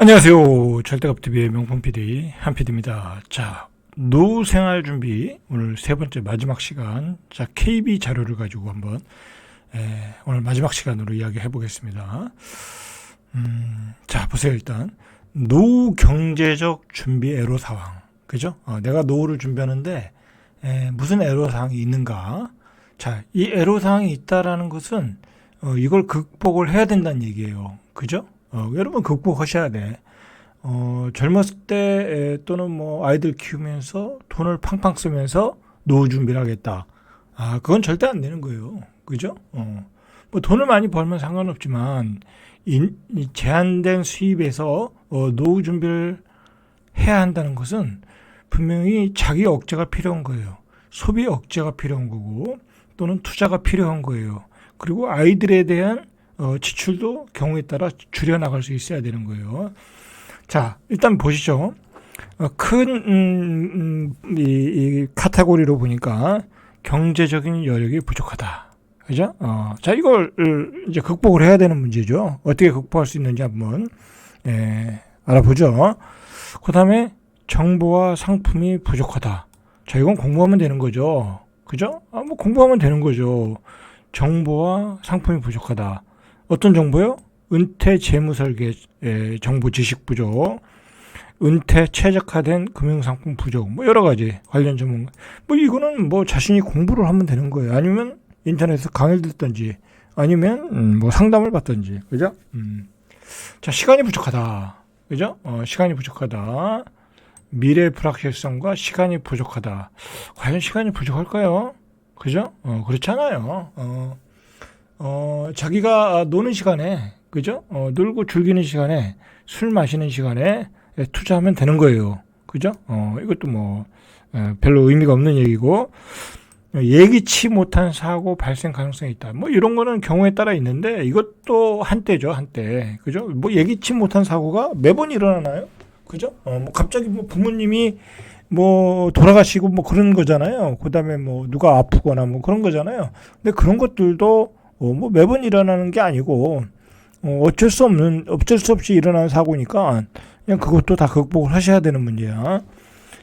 안녕하세요. 절대갑TV의 명품 PD 한PD입니다. 자, 노후 생활 준비 오늘 세 번째 마지막 시간. 자, KB 자료를 가지고 한번 오늘 마지막 시간으로 이야기해 보겠습니다. 자, 보세요. 일단 노후 경제적 준비 애로 사항, 그죠? 내가 노후를 준비하는데 무슨 애로 사항이 있는가? 자, 이 애로 사항이 있다라는 것은 이걸 극복을 해야 된다는 얘기예요. 그죠? 여러분 극복하셔야 돼. 젊었을 때 또는 뭐 아이들 키우면서 돈을 팡팡 쓰면서 노후 준비를 하겠다. 그건 절대 안 되는 거예요. 그죠? 뭐 돈을 많이 벌면 상관없지만 이 제한된 수입에서 노후 준비를 해야 한다는 것은 분명히 자기 억제가 필요한 거예요. 소비 억제가 필요한 거고 또는 투자가 필요한 거예요. 그리고 아이들에 대한 지출도 경우에 따라 줄여나갈 수 있어야 되는 거예요. 자, 일단 보시죠. 큰 이 카테고리로 보니까 경제적인 여력이 부족하다. 그죠? 자, 이걸 이제 극복을 해야 되는 문제죠. 어떻게 극복할 수 있는지 한번 알아보죠. 그다음에 정보와 상품이 부족하다. 자, 이건 공부하면 되는 거죠. 그죠? 뭐 공부하면 되는 거죠. 정보와 상품이 부족하다. 어떤 정보요? 은퇴 재무 설계 정보 지식 부족, 은퇴 최적화된 금융상품 부족, 뭐 여러 가지 관련 전문. 뭐 이거는 뭐 자신이 공부를 하면 되는 거예요. 아니면 인터넷에서 강의를 듣든지, 아니면 뭐 상담을 받든지, 그죠? 자, 시간이 부족하다, 그죠? 시간이 부족하다. 미래 불확실성과 시간이 부족하다. 과연 시간이 부족할까요? 그죠? 그렇잖아요. 자기가 노는 시간에, 그죠? 놀고 즐기는 시간에, 술 마시는 시간에 투자하면 되는 거예요. 그죠? 이것도 뭐, 별로 의미가 없는 얘기고, 예기치 못한 사고 발생 가능성이 있다. 뭐 이런 거는 경우에 따라 있는데, 이것도 한때죠, 한때. 그죠? 뭐 예기치 못한 사고가 매번 일어나나요? 그죠? 뭐 갑자기 뭐 부모님이 뭐 돌아가시고 뭐 그런 거잖아요. 그 다음에 뭐 누가 아프거나 뭐 그런 거잖아요. 근데 그런 것들도 뭐 매번 일어나는 게 아니고 어쩔 수 없이 일어나는 사고니까 그냥 그것도 다 극복을 하셔야 되는 문제야.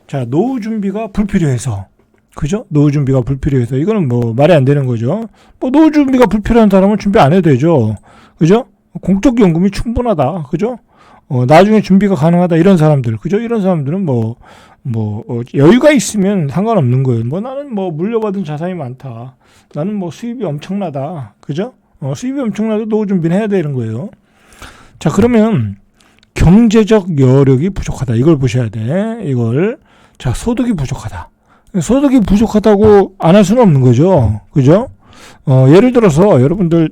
자, 노후 준비가 불필요해서, 그죠? 노후 준비가 불필요해서 이거는 뭐 말이 안 되는 거죠. 뭐 노후 준비가 불필요한 사람은 준비 안 해도 되죠. 그죠? 공적 연금이 충분하다. 그죠? 나중에 준비가 가능하다 이런 사람들, 그죠? 이런 사람들은 여유가 있으면 상관없는 거예요. 뭐 나는 뭐 물려받은 자산이 많다. 나는 뭐 수입이 엄청나다. 그죠? 수입이 엄청나도 노후 준비는 해야 되는 거예요. 자, 그러면 경제적 여력이 부족하다. 이걸 보셔야 돼. 이걸. 자, 소득이 부족하다. 소득이 부족하다고 안 할 수는 없는 거죠. 그죠? 예를 들어서 여러분들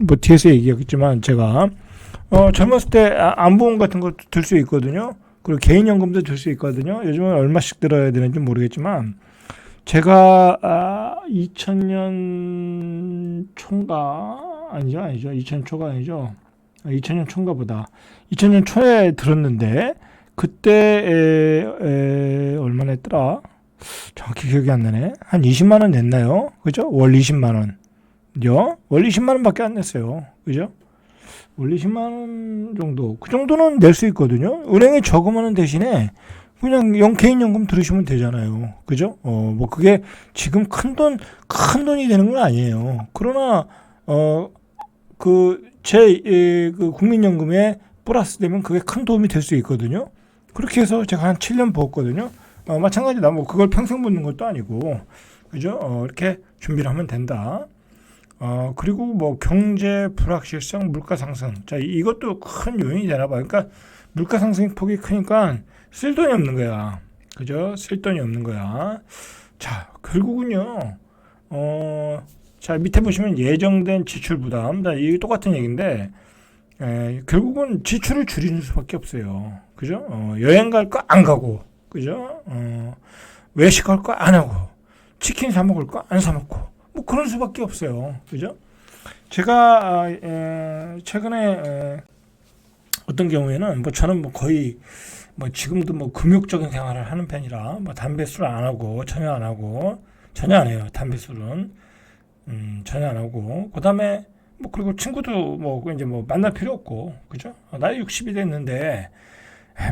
뭐 뒤에서 얘기했지만 제가 젊었을 때 안보험 같은 것도 들 수 있거든요. 그리고 개인연금도 들 수 있거든요. 요즘은 얼마씩 들어야 되는지 모르겠지만 제가 2000년 초인가 아니죠 2000년 초가 아니죠 2000년 초인가 보다 2000년 초에 들었는데 그때 얼마 냈더라 정확히 기억이 안 나네. 한 20만 원 냈나요? 그죠? 월 20만 원요? 월 20만 원밖에 안 냈어요. 그죠? 월 20만 원 정도, 그 정도는 낼 수 있거든요. 은행에 저금하는 대신에 그냥 개인연금 들으시면 되잖아요. 그죠? 뭐 그게 지금 큰 돈이 되는 건 아니에요. 그러나 그 국민연금에 플러스 되면 그게 큰 도움이 될 수 있거든요. 그렇게 해서 제가 한 7년 부었거든요. 마찬가지다. 뭐 그걸 평생 붓는 것도 아니고, 그죠? 이렇게 준비를 하면 된다. 그리고 뭐 경제 불확실성, 물가 상승. 자, 이것도 큰 요인이 되나 봐요. 그러니까 물가 상승 폭이 크니까 쓸 돈이 없는 거야. 그죠? 쓸 돈이 없는 거야. 자, 결국은요. 자, 밑에 보시면 예정된 지출 부담. 이게 똑같은 얘기인데 결국은 지출을 줄이는 수밖에 없어요. 그죠? 여행 갈 거 안 가고. 그죠? 외식할 거 안 하고. 치킨 사 먹을 거 안 사 먹고. 뭐 그런 수밖에 없어요. 그죠? 제가 최근에 어떤 경우에는 뭐 저는 뭐 거의 뭐 지금도 뭐 금욕적인 생활을 하는 편이라 뭐 담배 술 안 하고 전혀 안 해요. 담배 술은 전혀 안 하고 그다음에 뭐 그리고 친구도 뭐 이제 뭐 만날 필요 없고, 그죠? 나이 60이 됐는데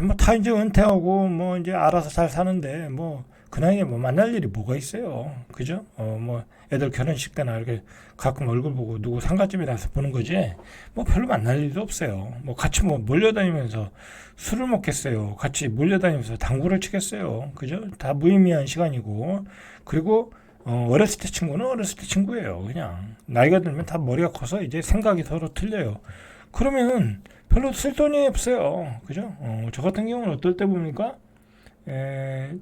뭐 다 이제 은퇴하고 뭐 이제 알아서 잘 사는데 뭐 그 나이에 뭐 만날 일이 뭐가 있어요, 그죠? 뭐 애들 결혼식 때나 이렇게 가끔 얼굴 보고 누구 상가집에 나서 보는 거지 뭐 별로 만날 일도 없어요. 뭐 같이 뭐 몰려다니면서 술을 먹겠어요, 같이 몰려다니면서 당구를 치겠어요, 그죠? 다 무의미한 시간이고, 그리고 어렸을 때 친구는 어렸을 때 친구예요. 그냥 나이가 들면 다 머리가 커서 이제 생각이 서로 틀려요. 그러면 별로 쓸 돈이 없어요, 그죠? 저 같은 경우는 어떨 때 보니까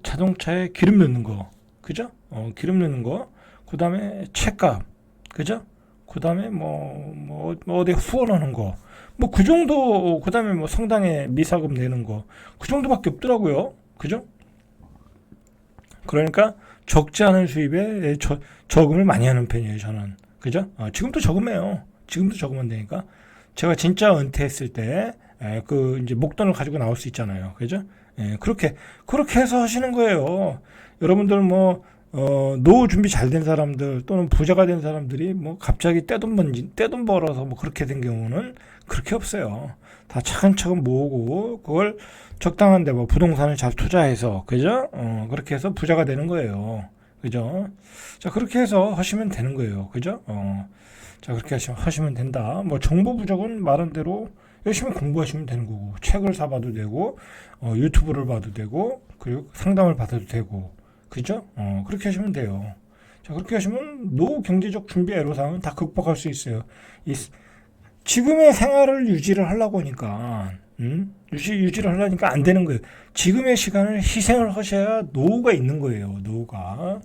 자동차에 기름 넣는 거, 그죠? 기름 넣는 거, 그 다음에 책값, 그죠? 그 다음에 뭐 어디 후원하는 거, 뭐 그 정도, 그 다음에 뭐 성당에 미사금 내는 거, 그 정도밖에 없더라고요, 그죠? 그러니까 적지 않은 수입에 저금을 많이 하는 편이에요, 저는, 그죠? 지금도 저금해요. 지금도 저금하면 되니까. 제가 진짜 은퇴했을 때, 그 이제 목돈을 가지고 나올 수 있잖아요, 그죠? 그렇게 해서 하시는 거예요. 여러분들 뭐, 노후 준비 잘 된 사람들 또는 부자가 된 사람들이 뭐 갑자기 떼돈 벌어서 뭐 그렇게 된 경우는 그렇게 없어요. 다 차근차근 모으고 그걸 적당한데 뭐 부동산을 잘 투자해서, 그죠? 그렇게 해서 부자가 되는 거예요. 그죠? 자, 그렇게 해서 하시면 되는 거예요. 그죠? 자, 그렇게 하시면 된다. 뭐 정보 부족은 말한 대로 열심히 공부하시면 되는 거고, 책을 사봐도 되고, 유튜브를 봐도 되고, 그리고 상담을 받아도 되고, 그죠? 그렇게 하시면 돼요. 자, 그렇게 하시면 노후 경제적 준비 애로사항은 다 극복할 수 있어요. 지금의 생활을 유지를 하려고 하니까, 유지를 하려니까 안 되는 거예요. 지금의 시간을 희생을 하셔야 노후가 있는 거예요, 노후가.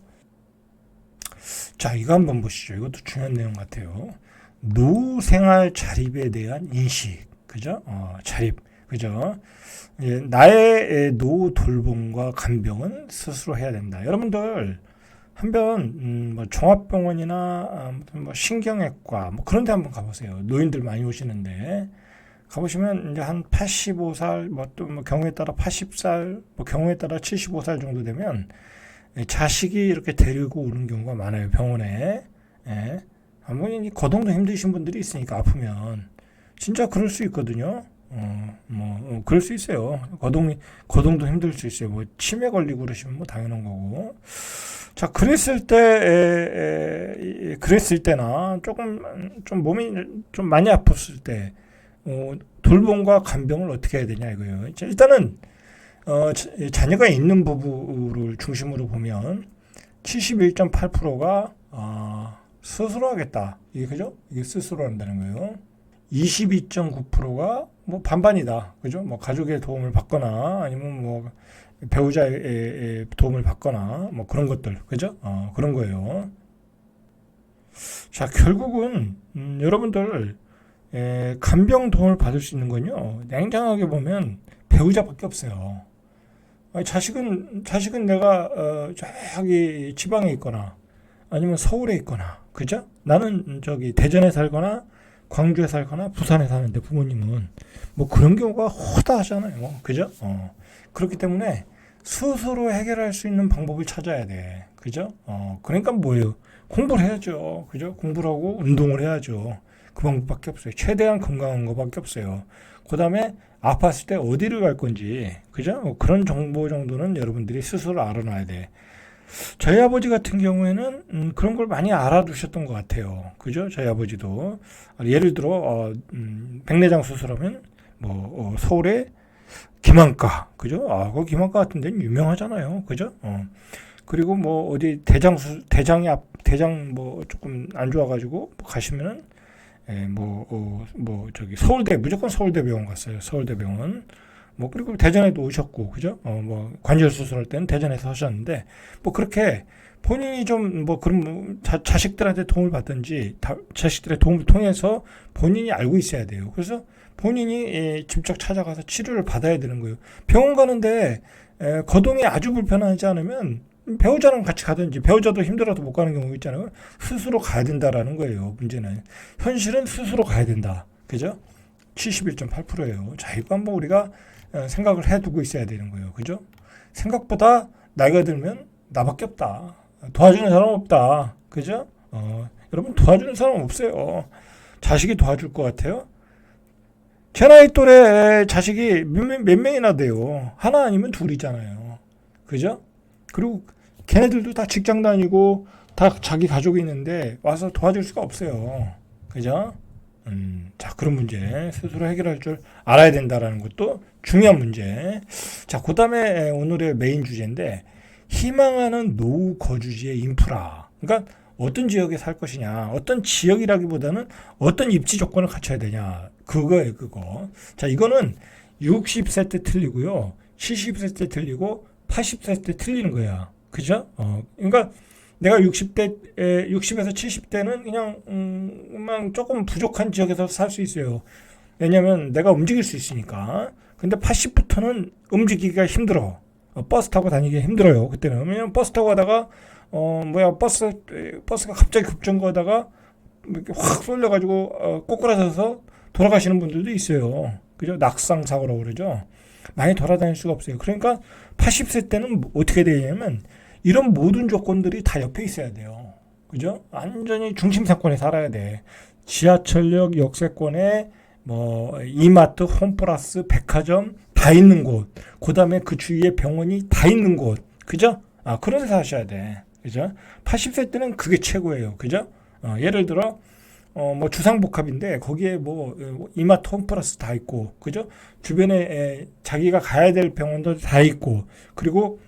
자, 이거 한번 보시죠. 이것도 중요한 내용 같아요. 노후 생활 자립에 대한 인식, 그죠? 자립, 그죠? 나의 노후 돌봄과 간병은 스스로 해야 된다. 여러분들 한번 뭐 종합병원이나 뭐 신경외과 뭐 그런 데 한번 가보세요. 노인들 많이 오시는데 가보시면 이제 한 85살, 뭐 또 뭐 경우에 따라 80살, 뭐 경우에 따라 75살 정도 되면 자식이 이렇게 데리고 오는 경우가 많아요, 병원에. 예. 한번 거동도 힘드신 분들이 있으니까 아프면 진짜 그럴 수 있거든요. 그럴 수 있어요. 거동도 힘들 수 있어요. 뭐 치매 걸리고 그러시면 뭐 당연한 거고. 자, 그랬을 때나 좀 몸이 좀 많이 아팠을 때 돌봄과 간병을 어떻게 해야 되냐 이거예요. 일단은 자녀가 있는 부부를 중심으로 보면 71.8%가 스스로 하겠다. 이게 그죠? 이게 스스로 한다는 거예요. 22.9%가 뭐 반반이다. 그죠? 뭐 가족의 도움을 받거나 아니면 뭐 배우자의 도움을 받거나 뭐 그런 것들. 그죠? 그런 거예요. 자, 결국은 여러분들 간병 도움을 받을 수 있는 건요. 냉정하게 보면 배우자밖에 없어요. 자식은 내가 저기 지방에 있거나 아니면 서울에 있거나, 그죠? 나는 저기 대전에 살거나 광주에 살거나 부산에 사는데 부모님은 뭐 그런 경우가 허다하잖아요, 그죠? 그렇기 때문에 스스로 해결할 수 있는 방법을 찾아야 돼, 그죠? 그러니까 뭐예요? 공부를 해야죠, 그죠? 공부를 하고 운동을 해야죠. 그 방법밖에 없어요. 최대한 건강한 것밖에 없어요. 그 다음에 아팠을 때 어디를 갈 건지, 그죠? 그런 정보 정도는 여러분들이 스스로 알아놔야 돼. 저희 아버지 같은 경우에는 그런 걸 많이 알아두셨던 것 같아요. 그죠? 저희 아버지도 예를 들어 백내장 수술하면 뭐 서울에 김한과, 그죠? 그 김한과 같은 데는 유명하잖아요, 그죠? 그리고 뭐 어디 대장 뭐 조금 안 좋아가지고 가시면은 저기 서울대 무조건 서울대병원 갔어요. 서울대병원. 뭐 그리고 대전에도 오셨고, 그죠? 뭐 관절 수술할 때는 대전에서 하셨는데 뭐 그렇게 본인이 좀 뭐 그런 자식들한테 도움을 받든지 자식들의 도움을 통해서 본인이 알고 있어야 돼요. 그래서 본인이 직접 찾아가서 치료를 받아야 되는 거예요. 병원 가는데 거동이 아주 불편하지 않으면 배우자랑 같이 가든지, 배우자도 힘들어서 못 가는 경우 있잖아요. 스스로 가야 된다라는 거예요. 문제는 현실은 스스로 가야 된다. 그죠? 71.8%예요. 자, 이거 한번 우리가 생각을 해두고 있어야 되는 거예요. 그죠? 생각보다 나이가 들면 나밖에 없다. 도와주는 사람 없다. 그죠? 여러분 도와주는 사람 없어요. 자식이 도와줄 것 같아요? 제 나이 또래 자식이 몇 명이나 돼요. 하나 아니면 둘이잖아요. 그죠? 그리고 걔네들도 다 직장 다니고 다 자기 가족이 있는데 와서 도와줄 수가 없어요. 그죠? 자, 그런 문제 스스로 해결할 줄 알아야 된다라는 것도 중요한 문제. 자, 그 다음에 오늘의 메인 주제인데, 희망하는 노후 거주지의 인프라. 그러니까 어떤 지역에 살 것이냐, 어떤 지역이라기보다는 어떤 입지 조건을 갖춰야 되냐, 그거예요, 그거. 자, 이거는 60세 때 틀리고요, 70세 때 틀리고 80세 때 틀리는 거야. 그죠? 그러니까 내가 60에서 70대는 그냥 조금 부족한 지역에서 살 수 있어요. 왜냐면 내가 움직일 수 있으니까. 근데 80부터는 움직이기가 힘들어. 버스 타고 다니기 힘들어요. 그때는. 왜냐면 버스 타고 가다가, 버스가 갑자기 급정거하다가 이렇게 확 쏠려가지고, 꼬꾸라져서 돌아가시는 분들도 있어요. 그죠? 낙상 사고라고 그러죠. 많이 돌아다닐 수가 없어요. 그러니까 80세 때는 어떻게 되냐면, 이런 모든 조건들이 다 옆에 있어야 돼요. 그죠? 완전히 중심 상권에 살아야 돼. 지하철역, 역세권에 이마트, 홈플러스, 백화점 다 있는 곳. 그다음에 그 주위에 병원이 다 있는 곳. 그죠? 그런 데서 하셔야 돼. 그죠? 80세 때는 그게 최고예요. 그죠? 예를 들어 주상복합인데 거기에 이마트, 홈플러스 다 있고. 그죠? 주변에 자기가 가야 될 병원도 다 있고. 그리고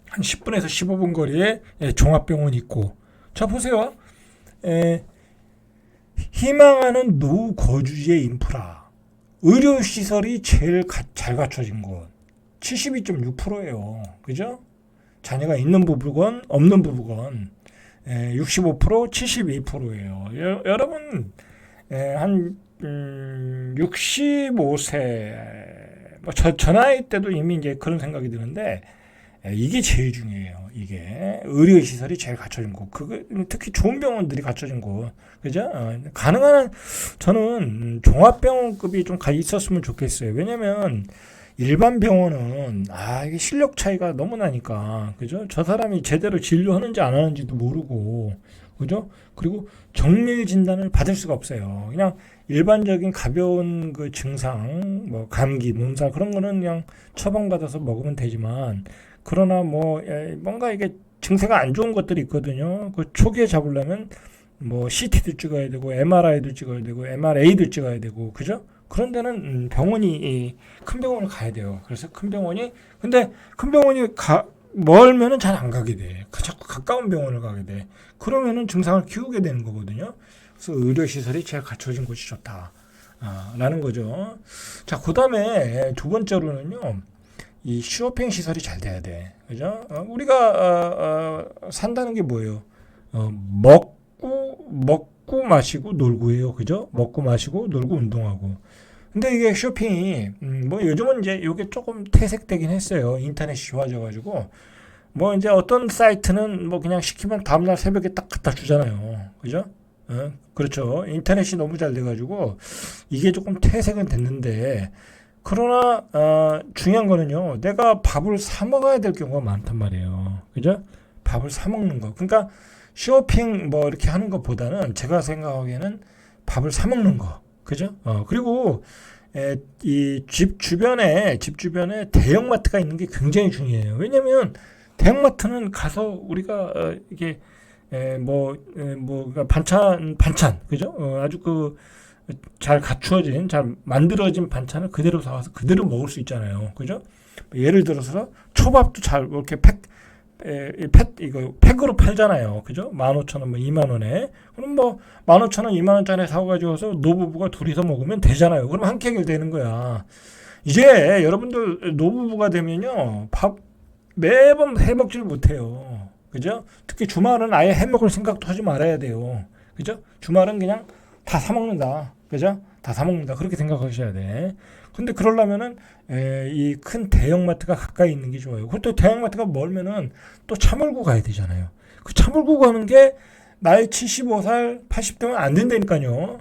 한 10분에서 15분 거리에 종합병원이 있고. 자, 보세요. 희망하는 노후 거주지의 인프라. 의료시설이 제일 잘 갖춰진 곳. 72.6%예요. 그죠? 자녀가 있는 부부건 없는 부부건 65%, 72%예요. 여러분 한 65세 저 나이 때도 이미 이제 그런 생각이 드는데, 이게 제일 중요해요. 이게 의료시설이 제일 갖춰진 곳, 그거 특히 좋은 병원들이 갖춰진 곳, 그죠? 가능한 한 저는 종합병원급이 좀 있었으면 좋겠어요. 왜냐면 일반 병원은 이게 실력 차이가 너무 나니까, 그죠? 저 사람이 제대로 진료하는지 안 하는지도 모르고, 그죠? 그리고 정밀 진단을 받을 수가 없어요. 그냥 일반적인 가벼운 그 증상, 감기, 몸살 그런 거는 그냥 처방받아서 먹으면 되지만, 그러나 뭔가 이게 증세가 안 좋은 것들이 있거든요. 그 초기에 잡으려면 CT도 찍어야 되고, MRI도 찍어야 되고, MRA도 찍어야 되고, 그죠? 그런 데는 큰 병원을 가야 돼요. 그래서 근데 큰 병원이 멀면은 잘 안 가게 돼. 자꾸 가까운 병원을 가게 돼. 그러면은 증상을 키우게 되는 거거든요. 그래서 의료시설이 제일 갖춰진 곳이 좋다. 라는 거죠. 자, 그 다음에 두 번째로는요, 이 쇼핑 시설이 잘 돼야 돼. 그죠? 우리가 산다는 게 뭐예요? 먹고 마시고 놀고예요. 그죠? 먹고 마시고 놀고 운동하고. 근데 이게 쇼핑이 요즘은 이제 이게 조금 퇴색되긴 했어요. 인터넷이 좋아져가지고 이제 어떤 사이트는 그냥 시키면 다음날 새벽에 딱 갖다 주잖아요. 그죠? 그렇죠. 인터넷이 너무 잘 돼가지고 이게 조금 퇴색은 됐는데, 그러나 중요한 거는요, 내가 밥을 사 먹어야 될 경우가 많단 말이에요. 그죠? 밥을 사 먹는 거. 그러니까 쇼핑 이렇게 하는 것보다는 제가 생각하기에는 밥을 사 먹는 거. 그죠? 그리고 이 집 주변에 대형마트가 있는 게 굉장히 중요해요. 왜냐면 대형마트는 가서 우리가 이게 그러니까 반찬, 그죠? 아주 잘 갖추어진, 잘 만들어진 반찬을 그대로 사와서 그대로 먹을 수 있잖아요. 그죠? 예를 들어서 초밥도 잘 이렇게 팩으로 팔잖아요. 그죠? 15,000원, 20,000원에. 그럼 15,000원, 20,000원짜리 사가지고서 노부부가 둘이서 먹으면 되잖아요. 그럼 한 끼 해결되는 거야. 이제 여러분들 노부부가 되면요, 밥 매번 해 먹질 못해요. 그죠? 특히 주말은 아예 해 먹을 생각도 하지 말아야 돼요. 그죠? 주말은 그냥 다 사 먹는다. 그죠? 다 사 먹는다. 그렇게 생각하셔야 돼. 근데 그러려면은 이 큰 대형마트가 가까이 있는 게 좋아요. 그것도 대형마트가 멀면은 또 차 몰고 가야 되잖아요. 그 차 몰고 가는 게 나이 75살, 80대면 안 된다니까요.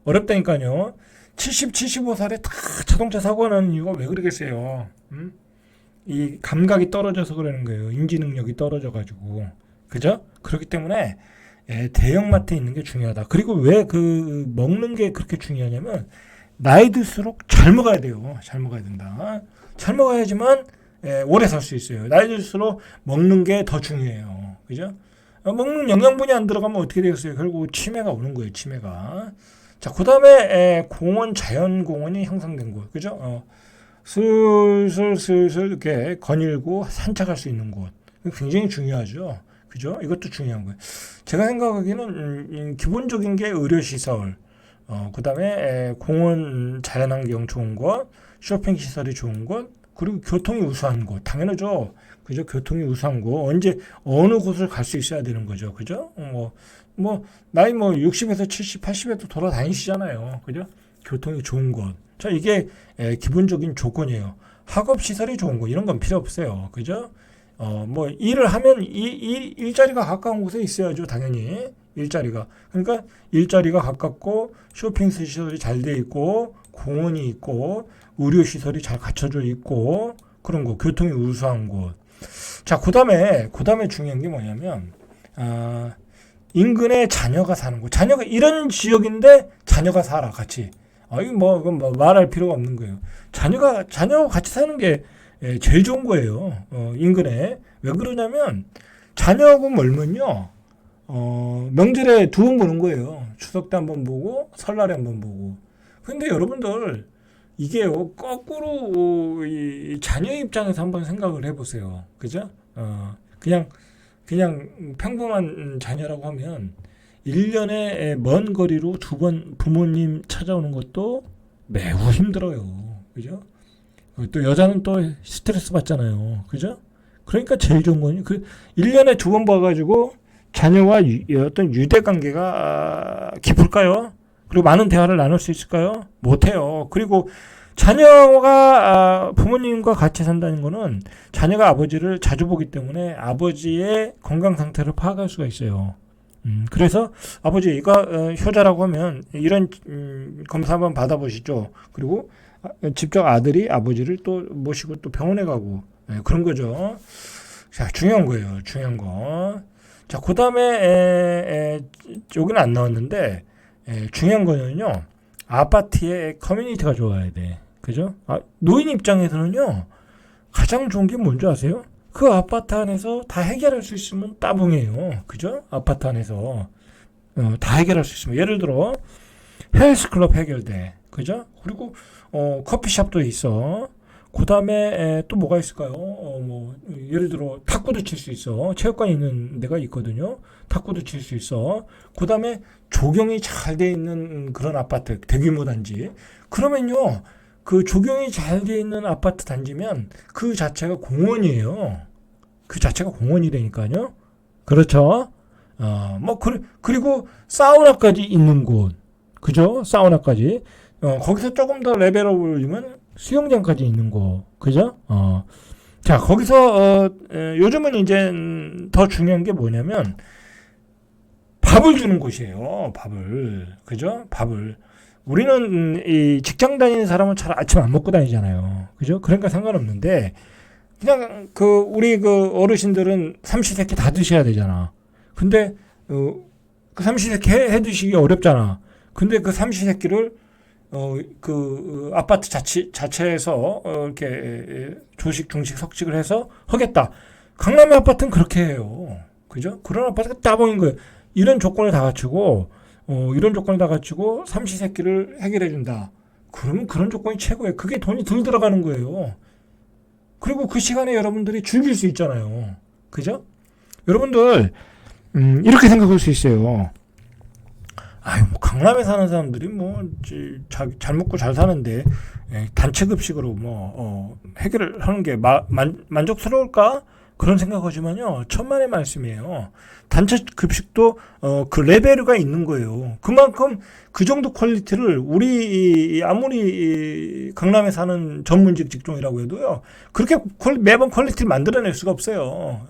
어렵다니까요. 75살에 다 자동차 사고 나는 이유가 왜 그러겠어요? 이 감각이 떨어져서 그러는 거예요. 인지 능력이 떨어져가지고. 그죠? 그렇기 때문에 대형마트에 있는 게 중요하다. 그리고 왜 그 먹는 게 그렇게 중요하냐면 나이 들수록 잘 먹어야 돼요. 잘 먹어야 된다. 잘 먹어야지만 오래 살 수 있어요. 나이 들수록 먹는 게 더 중요해요. 그죠? 먹는 영양분이 안 들어가면 어떻게 되겠어요? 결국 치매가 오는 거예요. 치매가. 자, 그 다음에 공원, 자연공원이 형성된 곳. 그죠? 슬슬 이렇게 거닐고 산책할 수 있는 곳. 굉장히 중요하죠. 그죠? 이것도 중요한 거예요. 제가 생각하기에는 기본적인 게 의료시설, 그 다음에 공원, 자연환경 좋은 곳, 쇼핑시설이 좋은 곳, 그리고 교통이 우수한 곳. 당연하죠. 그죠? 교통이 우수한 곳. 언제, 어느 곳을 갈 수 있어야 되는 거죠. 그죠? 나이 60에서 70, 80에도 돌아다니시잖아요. 그죠? 교통이 좋은 곳. 자, 이게 기본적인 조건이에요. 학업시설이 좋은 곳. 이런 건 필요 없어요. 그죠? 일을 하면 일자리가 가까운 곳에 있어야죠. 당연히. 일자리가. 그러니까 일자리가 가깝고 쇼핑시설이 잘 돼 있고 공원이 있고 의료시설이 잘 갖춰져 있고 그런 곳. 교통이 우수한 곳. 자, 그 다음에 중요한 게 뭐냐면 인근에 자녀가 사는 곳. 자녀가 이런 지역인데 자녀가 살아 같이. 이건 말할 필요가 없는 거예요. 자녀가 같이 사는 게 제일 좋은 거예요. 인근에. 왜 그러냐면 자녀하고 멀면요. 명절에 두 번 보는 거예요. 추석 때 한 번 보고 설날에 한 번 보고. 근데 여러분들 이게요. 거꾸로 이 자녀 입장에서 한번 생각을 해보세요. 그죠? 그냥 평범한 자녀라고 하면 1년에 먼 거리로 두 번 부모님 찾아오는 것도 매우 힘들어요. 그죠? 또 여자는 또 스트레스 받잖아요. 그죠? 그러니까 제일 좋은 건 1년에 두 번 봐가지고 자녀와 어떤 유대 관계가 깊을까요? 그리고 많은 대화를 나눌 수 있을까요? 못해요. 그리고 자녀가 부모님과 같이 산다는 거는 자녀가 아버지를 자주 보기 때문에 아버지의 건강 상태를 파악할 수가 있어요. 그래서 아버지가 효자라고 하면 이런 검사 한번 받아보시죠. 그리고 직접 아들이 아버지를 또 모시고 또 병원에 가고 그런 거죠. 자, 중요한 거예요. 중요한 거. 자, 그 다음에 여기는 안 나왔는데 중요한 거는요. 아파트의 커뮤니티가 좋아야 돼. 그죠? 노인 입장에서는요. 가장 좋은 게 뭔지 아세요? 그 아파트 안에서 다 해결할 수 있으면 따봉이에요. 그죠? 아파트 안에서 다 해결할 수 있으면 예를 들어 헬스클럽 해결돼. 그죠? 그리고 커피숍도 있어. 그 다음에 또 뭐가 있을까요? 예를 들어 탁구도 칠 수 있어. 체육관 있는 데가 있거든요. 탁구도 칠 수 있어. 그 다음에 조경이 잘 돼 있는 그런 아파트, 대규모 단지. 그러면요, 그 조경이 잘 돼 있는 아파트 단지면 그 자체가 공원이에요. 그 자체가 공원이라니까요. 그렇죠? 그리고 사우나까지 있는 곳. 그죠? 사우나까지. 거기서 조금 더 레벨업을 올리면 수영장까지 있는 곳. 그죠? 자, 거기서, 요즘은 이제 더 중요한 게 뭐냐면, 밥을 주는 곳이에요. 밥을. 그죠? 밥을. 우리는 이 직장 다니는 사람은 잘 아침 안 먹고 다니잖아요. 그죠? 그러니까 상관없는데, 그냥 우리 어르신들은 삼시세끼 다 드셔야 되잖아. 근데, 그 삼시세끼 해 드시기 어렵잖아. 근데 그 삼시세끼를 아파트 자체에서 이렇게 조식, 중식, 석식을 해서 하겠다. 강남의 아파트는 그렇게 해요. 그죠? 그런 아파트가 따봉인 거예요. 이런 조건을 다 갖추고 삼시세끼를 해결해 준다. 그러면 그런 조건이 최고예요. 그게 돈이 덜 들어가는 거예요. 그리고 그 시간에 여러분들이 즐길 수 있잖아요. 그죠? 여러분들 이렇게 생각할 수 있어요. 강남에 사는 사람들이 잘 먹고 잘 사는데 단체 급식으로 해결을 하는 게 만족스러울까? 그런 생각하지만요, 천만의 말씀이에요. 단체 급식도 그 레벨가 있는 거예요. 그만큼 그 정도 퀄리티를 아무리 강남에 사는 전문직 직종이라고 해도요, 그렇게 매번 퀄리티를 만들어낼 수가 없어요.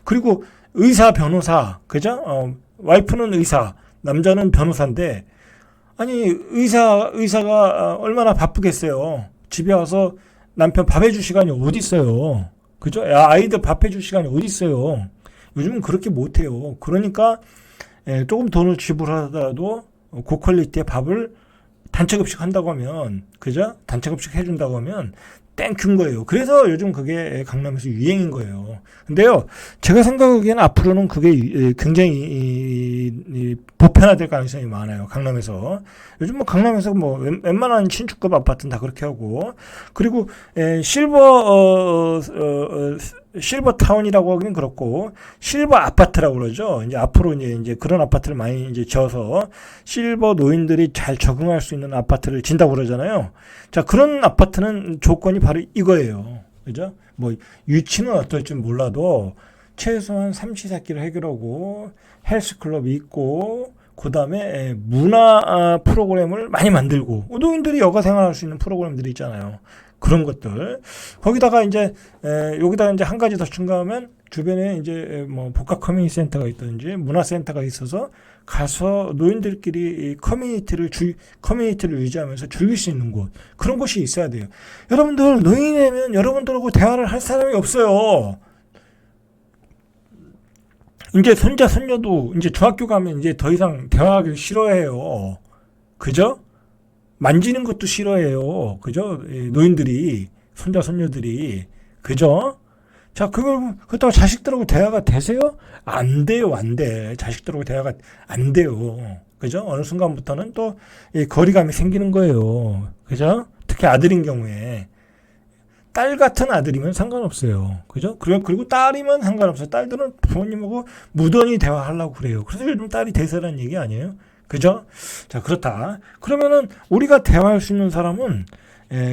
그리고 의사, 변호사, 그죠? 와이프는 의사, 남자는 변호사인데, 아니, 의사가 얼마나 바쁘겠어요. 집에 와서 남편 밥 해줄 시간이 어디 있어요. 그죠? 아이들 밥 해줄 시간이 어디 있어요. 요즘은 그렇게 못해요. 그러니까 조금 돈을 지불하더라도 고퀄리티의 밥을 단체급식 한다고 하면, 그죠? 단체급식 해준다고 하면 땡큐인 거예요. 그래서 요즘 그게 강남에서 유행인 거예요. 근데요, 제가 생각하기에는 앞으로는 그게 굉장히 보편화될 가능성이 많아요. 강남에서. 요즘 뭐 강남에서 뭐 웬만한 신축급 아파트는 다 그렇게 하고, 그리고 실버 타운이라고 하기는 그렇고 실버 아파트라고 그러죠. 이제 앞으로 이제 그런 아파트를 많이 이제 지어서 실버 노인들이 잘 적응할 수 있는 아파트를 진다고 그러잖아요. 자, 그런 아파트는 조건이 바로 이거예요. 그죠? 뭐 유치는 어떨지 몰라도 최소한 삼시세끼를 해결하고 헬스클럽이 있고 그다음에 문화 프로그램을 많이 만들고 노인들이 여가 생활할 수 있는 프로그램들이 있잖아요. 그런 것들. 거기다가 이제 여기다 이제 한 가지 더 첨가하면 주변에 이제 뭐 복합 커뮤니티 센터가 있든지 문화 센터가 있어서 가서 노인들끼리 커뮤니티를 유지하면서 즐길 수 있는 곳, 그런 곳이 있어야 돼요. 여러분들 노인이면 여러분들하고 대화를 할 사람이 없어요. 이제 손자 손녀도 이제 중학교 가면 이제 더 이상 대화하기 싫어해요. 그죠? 만지는 것도 싫어해요. 그죠? 노인들이, 손자, 손녀들이. 그죠? 자, 그렇다고 자식들하고 대화가 되세요? 안 돼요, 안 돼. 자식들하고 대화가 안 돼요. 그죠? 어느 순간부터는 또 거리감이 생기는 거예요. 그죠? 특히 아들인 경우에. 딸 같은 아들이면 상관없어요. 그죠? 그리고 딸이면 상관없어요. 딸들은 부모님하고 무던히 대화하려고 그래요. 그래서 요즘 딸이 대세라는 얘기 아니에요? 그죠? 자, 그렇다. 그러면은 우리가 대화할 수 있는 사람은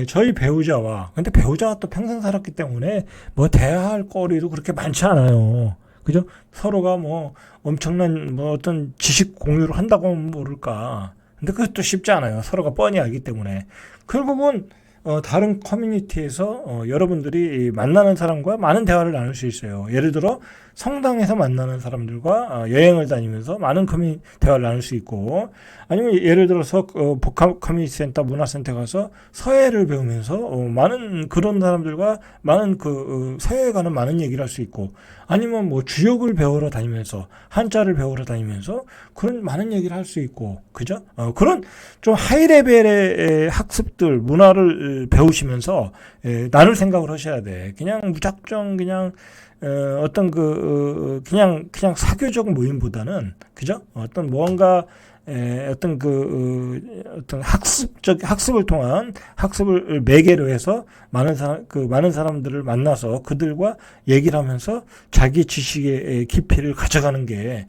저희 배우자와, 근데 배우자가 또 평생 살았기 때문에 뭐 대화할 거리도 그렇게 많지 않아요. 그죠? 서로가 뭐 엄청난 뭐 어떤 지식 공유를 한다고 하면 모를까. 근데 그것도 쉽지 않아요. 서로가 뻔히 알기 때문에. 결국은 다른 커뮤니티에서 여러분들이 만나는 사람과 많은 대화를 나눌 수 있어요. 예를 들어 성당에서 만나는 사람들과 여행을 다니면서 많은 대화를 나눌 수 있고, 아니면 예를 들어서 복합 커뮤니티 센터, 문화센터 가서 서예를 배우면서 많은 그런 사람들과 많은 서예에 관한 많은 얘기를 할 수 있고, 아니면 뭐 주역을 배우러 다니면서 한자를 배우러 다니면서 그런 많은 얘기를 할 수 있고, 그죠? 그런 좀 하이 레벨의 학습들, 문화를 배우시면서 나눌 생각을 하셔야 돼. 그냥 무작정 그냥 어떤 그냥 사교적 모임보다는, 그죠? 어떤 무언가 어떤 어떤 학습을 통한 학습을 매개로 해서 많은 사람들을 만나서 그들과 얘기를 하면서 자기 지식의 깊이를 가져가는 게,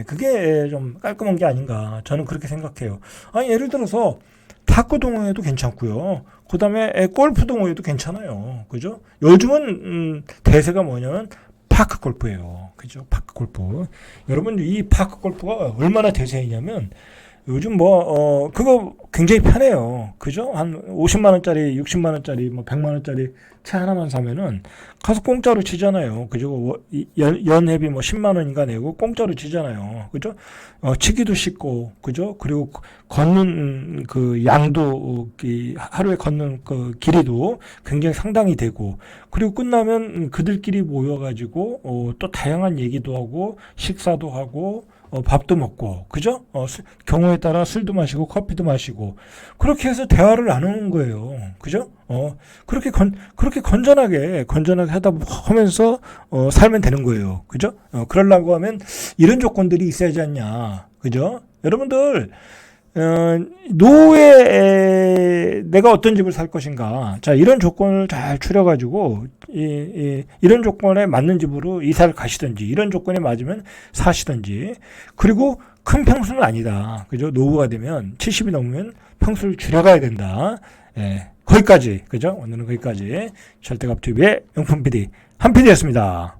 그게 좀 깔끔한 게 아닌가. 저는 그렇게 생각해요. 아니, 예를 들어서 탁구 동호회도 괜찮고요. 그 다음에 골프 동호회도 괜찮아요. 그죠? 요즘은 대세가 뭐냐면 파크 골프예요. 그죠? 파크 골프. 여러분, 이 파크 골프가 얼마나 대세이냐면 요즘 그거 굉장히 편해요. 그죠? 한 50만원짜리, 60만원짜리, 뭐 100만원짜리 차 하나만 사면은 가서 공짜로 치잖아요. 그죠? 연회비 뭐 10만원인가 내고 공짜로 치잖아요. 그죠? 치기도 쉽고, 그죠? 그리고 걷는 양도, 하루에 걷는 길이도 굉장히 상당히 되고, 그리고 끝나면 그들끼리 모여가지고, 또 다양한 얘기도 하고, 식사도 하고, 밥도 먹고, 그죠? 경우에 따라 술도 마시고, 커피도 마시고, 그렇게 해서 대화를 나누는 거예요. 그죠? 그렇게 건전하게 하면서, 살면 되는 거예요. 그죠? 그러려고 하면 이런 조건들이 있어야지 않냐. 그죠? 여러분들, 노후에 내가 어떤 집을 살 것인가. 자, 이런 조건을 잘 추려가지고, 이런 조건에 맞는 집으로 이사를 가시든지, 이런 조건에 맞으면 사시든지, 그리고 큰 평수는 아니다. 그죠? 노후가 되면, 70이 넘으면 평수를 줄여가야 된다. 거기까지. 그죠? 오늘은 거기까지. 절대값TV의 용품 PD, 한 PD였습니다.